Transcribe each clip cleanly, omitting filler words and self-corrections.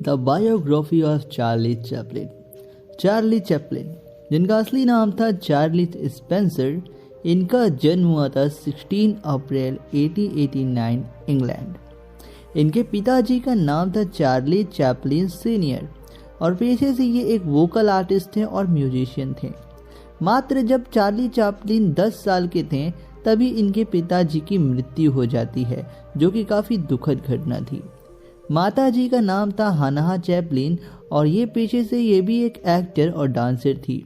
The biography of Charlie Chaplin. Charlie Chaplin, जिनका असली नाम था चार्ली स्पेंसर, इनका जन्म हुआ था 16 अप्रैल 1889 इंग्लैंड। इनके पिताजी का नाम था चार्ली चैपलिन सीनियर और पेशे से ये एक वोकल आर्टिस्ट थे और म्यूजिशियन थे। मात्र जब चार्ली चैपलिन 10 साल के थे तभी इनके पिताजी की मृत्यु हो जाती है, जो कि काफ़ी दुखद घटना थी। माताजी का नाम था हाना चैपलिन और ये पेशे से ये भी एक एक्टर और डांसर थी।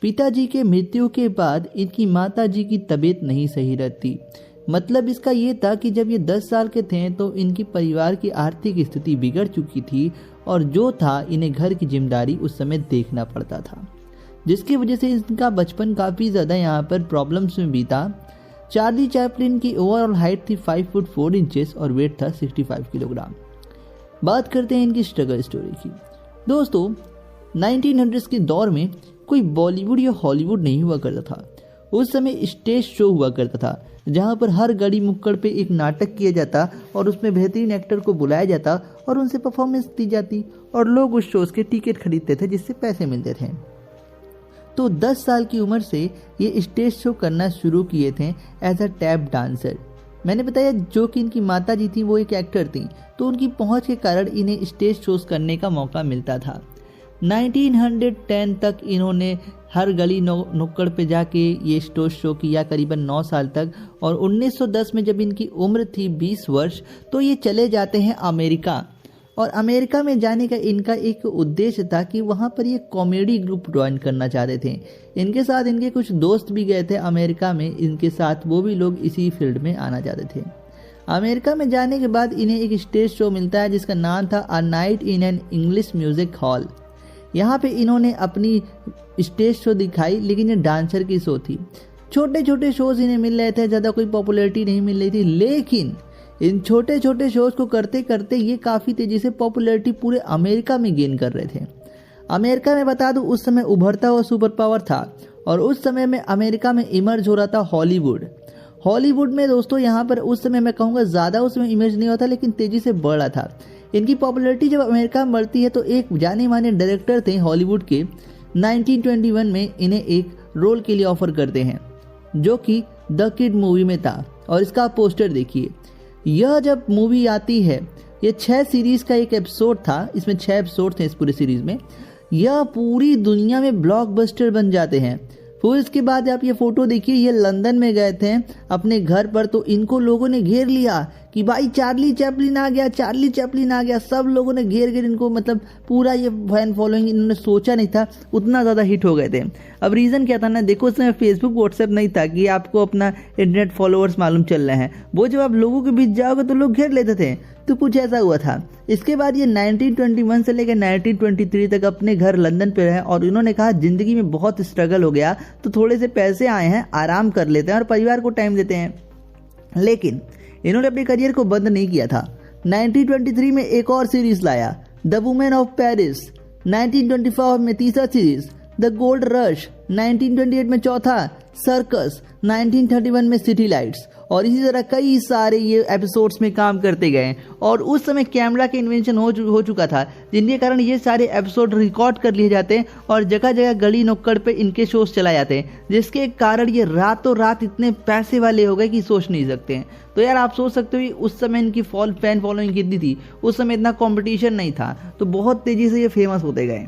पिताजी के मृत्यु के बाद इनकी माताजी की तबीयत नहीं सही रहती। मतलब इसका ये था कि जब ये 10 साल के थे तो इनकी परिवार की आर्थिक स्थिति बिगड़ चुकी थी और जो था इन्हें घर की जिम्मेदारी उस समय देखना पड़ता था, जिसकी वजह से इनका बचपन काफ़ी ज़्यादा यहाँ पर प्रॉब्लम्स में बीता। चार्ली चैपलिन की ओवरऑल हाइट थी 5 फुट 4 इंचेस और वेट था 65 किलोग्राम। बात करते हैं इनकी स्ट्रगल स्टोरी की। दोस्तों, 1900s के दौर में कोई बॉलीवुड या हॉलीवुड नहीं हुआ करता था। उस समय स्टेज शो हुआ करता था जहां पर हर गली मुक्कड़ पे एक नाटक किया जाता और उसमें बेहतरीन एक्टर को बुलाया जाता और उनसे परफॉर्मेंस दी जाती और लोग उस शोज के टिकट खरीदते थे जिससे पैसे मिलते थे। तो 10 साल की उम्र से ये स्टेज शो करना शुरू किए थे एज अ टैप डांसर। मैंने बताया जो कि इनकी माता जी थी वो एक एक्टर थी, तो उनकी पहुंच के कारण इन्हें स्टेज शोज करने का मौका मिलता था। 1910 तक इन्होंने हर गली नुक्कड़ पे जाके ये स्टेज शो किया करीबन 9 साल तक, और 1910 में जब इनकी उम्र थी 20 वर्ष तो ये चले जाते हैं अमेरिका। और अमेरिका में जाने का इनका एक उद्देश्य था कि वहाँ पर ये कॉमेडी ग्रुप ज्वाइन करना चाहते थे। इनके साथ इनके कुछ दोस्त भी गए थे अमेरिका में इनके साथ, वो भी लोग इसी फील्ड में आना चाहते थे। अमेरिका में जाने के बाद इन्हें एक स्टेज शो मिलता है जिसका नाम था a night in an English music hall. यहाँ पे इन्होंने अपनी स्टेज शो दिखाई, लेकिन ये डांसर की शो थी। छोटे छोटे शोज इन्हें मिल रहे थे, ज़्यादा कोई पॉपुलैरिटी नहीं मिल रही थी, लेकिन इन छोटे छोटे शोज को करते करते ये काफ़ी तेज़ी से पॉपुलैरिटी पूरे अमेरिका में गेन कर रहे थे। अमेरिका में बता दूं उस समय उभरता हुआ सुपर पावर था और उस समय में अमेरिका में इमर्ज हो रहा था हॉलीवुड। हॉलीवुड में दोस्तों यहाँ पर उस समय मैं कहूँगा ज़्यादा उस समय इमेज नहीं होता, लेकिन तेज़ी से बढ़ रहा था। इनकी पॉपुलैरिटी जब अमेरिका में बढ़ती है तो एक जाने माने डायरेक्टर थे हॉलीवुड के, 1921 में इन्हें एक रोल के लिए ऑफर करते हैं जो कि द किड मूवी में था। और इसका पोस्टर देखिए। यह जब मूवी आती है, ये 6 सीरीज़ का एक एपिसोड था, इसमें 6 एपिसोड थे इस पूरे सीरीज़ में। यह पूरी दुनिया में ब्लॉकबस्टर बन जाते हैं। फिर इसके बाद आप ये फोटो देखिए, ये लंदन में गए थे अपने घर पर, तो इनको लोगों ने घेर लिया कि भाई चार्ली चैपलिन आ गया, चार्ली चैपलिन आ गया। सब लोगों ने घेर घेर इनको, मतलब पूरा ये फैन फॉलोइंग, इन्होंने सोचा नहीं था उतना ज़्यादा हिट हो गए थे। अब रीज़न क्या था ना, देखो उस समय फेसबुक व्हाट्सएप नहीं था कि आपको अपना इंटरनेट फॉलोअर्स मालूम चल रहे हैं। वो जब आप लोगों के बीच जाओगे तो लोग घेर लेते थे, तो कुछ ऐसा हुआ था। इसके बाद ये 1921 से लेकर 1923 तक अपने घर लंदन पे रहे और इन्होंने कहा ज़िंदगी में बहुत स्ट्रगल हो गया तो थोड़े से पैसे आए हैं, आराम कर लेते हैं और परिवार को टाइम देते हैं। लेकिन इन्होंने अपने करियर को बंद नहीं किया था। 1923 में एक और सीरीज लाया, द वुमेन ऑफ पेरिस। 1925 में तीसरा सीरीज, द गोल्ड रश। 1928 में चौथा, सर्कस। 1931 में सिटी लाइट्स। और इसी तरह कई सारे ये एपिसोड्स में काम करते गए। और उस समय कैमरा के इन्वेंशन हो चुका था, जिनके कारण ये सारे एपिसोड रिकॉर्ड कर लिए जाते हैं और जगह जगह गली नुक्कड़ पे इनके शोज चलाए जाते हैं, जिसके कारण ये रातों रात इतने पैसे वाले हो गए कि सोच नहीं सकते हैं। तो यार आप सोच सकते हो उस समय इनकी फैन फॉलोइंग कितनी थी। उस समय इतना कॉम्पिटिशन नहीं था, तो बहुत तेज़ी से ये फेमस होते गए।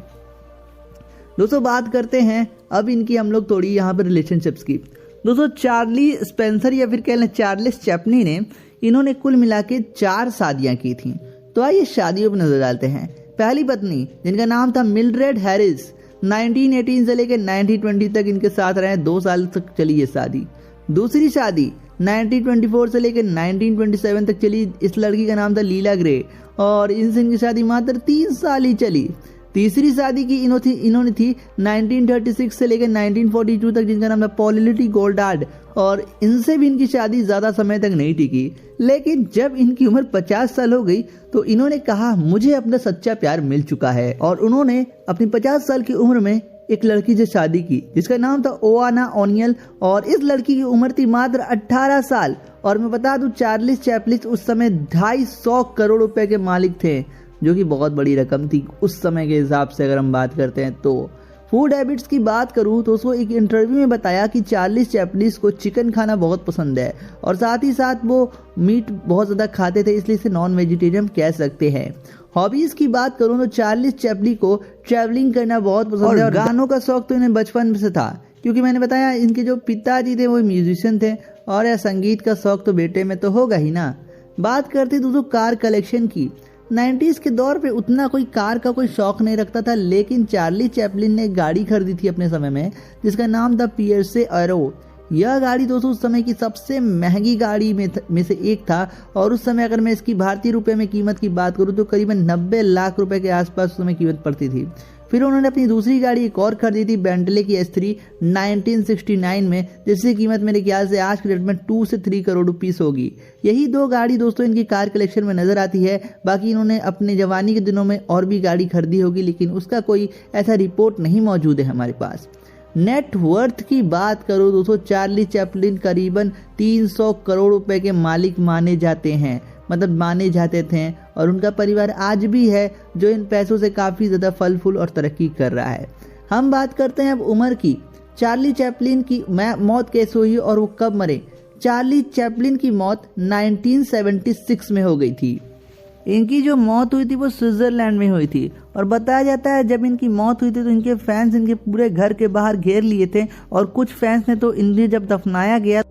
दोस्तों बात करते हैं अब इनकी हम लोग थोड़ी यहाँ पर रिलेशनशिप्स की। दोस्तों चार्ली स्पेंसर या फिर कह लें चार्लिस चैपलिन ने, इन्होंने कुल मिला के 4 शादियाँ की थी। तो आइए शादियों पर नजर डालते हैं। पहली पत्नी जिनका नाम था मिल्ड्रेड हैरिस, 1918 से लेकर 1920 तक इनके साथ रहे, 2 साल तक चली ये शादी। दूसरी शादी 1924 से लेकर 1927 तक चली। इस लड़की का नाम था लीला ग्रे और इनसे इनकी शादी मात्र 3 साल ही चली। तीसरी शादी की इन्होंने थी 1936 से लेकर 1942 तक, जिनका नाम था पॉलिलिटी गोल्डार्ड और इनसे भी इनकी शादी ज़्यादा समय तक नहीं टिकी। लेकिन जब इनकी उम्र 50 साल हो गई तो इन्होंने कहा मुझे अपना सच्चा प्यार मिल चुका है और उन्होंने अपनी 50 साल की उम्र में एक लड़की से शादी की जिसका नाम था ओआना ओनियल और इस लड़की की उम्र थी मात्र 18 साल। और मैं बता दूं चार्लिस चैपलिन उस समय 250 करोड़ रुपए के मालिक थे। जो कि बहुत बड़ी रकम थी उस समय के हिसाब से अगर हम बात करते हैं तो। फूड हैबिट्स की बात करूं तो उसको एक इंटरव्यू में बताया कि चार्ली चैपलिन को चिकन खाना बहुत पसंद है और साथ ही साथ वो मीट बहुत ज़्यादा खाते थे, इसलिए इसे नॉन वेजिटेरियन कह सकते हैं। हॉबीज की बात करूं तो चार्ली चैपलिन को ट्रैवलिंग करना बहुत पसंद है और गानों का शौक तो इन्हें बचपन से था, क्योंकि मैंने बताया इनके जो पिताजी थे वो म्यूजिशियन थे और यह संगीत का शौक तो बेटे में तो होगा ही ना। बात करते दोस्तों कार कलेक्शन की। 90s के दौर पे उतना कोई कार का कोई शौक नहीं रखता था, लेकिन चार्ली चैपलिन ने गाड़ी खरीदी थी अपने समय में जिसका नाम था पियर्से एरो। यह गाड़ी दोस्तों उस समय की सबसे महंगी गाड़ी में से एक था और उस समय अगर मैं इसकी भारतीय रुपए में कीमत की बात करूं तो करीबन 90 लाख रुपए के आसपास उस समय कीमत पड़ती थी। फिर उन्होंने अपनी दूसरी गाड़ी एक और खरीदी थी बेंटले की S3 1969 में, जिसकी कीमत मेरे ख्याल से आज के डेट में 2 से 3 करोड़ रुपीस होगी। यही दो गाड़ी दोस्तों इनकी कार कलेक्शन में नजर आती है। बाकी इन्होंने अपने जवानी के दिनों में और भी गाड़ी खरीदी होगी, लेकिन उसका कोई ऐसा रिपोर्ट नहीं मौजूद है हमारे पास। नेट वर्थ की बात करो दोस्तों, चार्ली चैपलिन करीबन 300 करोड़ रुपए के मालिक माने जाते हैं, मतलब माने जाते थे, और उनका परिवार आज भी है जो इन पैसों से काफ़ी ज़्यादा फल फूल और तरक्की कर रहा है। हम बात करते हैं अब उम्र की। चार्ली चैपलिन की मौत कैसे हुई और वो कब मरे। चार्ली चैपलिन की मौत 1976 में हो गई थी। इनकी जो मौत हुई थी वो स्विट्जरलैंड में हुई थी और बताया जाता है जब इनकी मौत हुई थी तो इनके फैंस इनके पूरे घर के बाहर घेर लिए थे और कुछ फैंस ने तो इन्हें जब दफनाया गया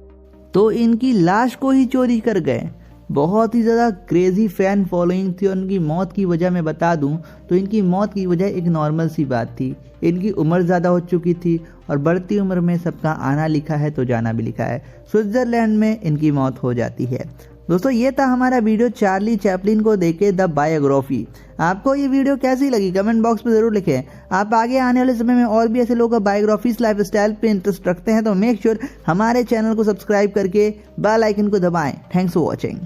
तो इनकी लाश को ही चोरी कर गए। बहुत ही ज़्यादा क्रेजी फैन फॉलोइंग थी और उनकी मौत की वजह मैं बता दूं तो इनकी मौत की वजह एक नॉर्मल सी बात थी। इनकी उम्र ज़्यादा हो चुकी थी और बढ़ती उम्र में सबका आना लिखा है तो जाना भी लिखा है। स्विट्जरलैंड में इनकी मौत हो जाती है। दोस्तों ये था हमारा वीडियो चार्ली चैपलिन को देके द बायोग्राफी। आपको ये वीडियो कैसी लगी कमेंट बॉक्स में ज़रूर लिखें। आप आगे आने वाले समय में और भी ऐसे लोगों का बायोग्राफीज लाइफ स्टाइल पे इंटरेस्ट रखते हैं तो मेक श्योर हमारे चैनल को सब्सक्राइब करके बेल आइकन को दबाएं। Thanks for watching.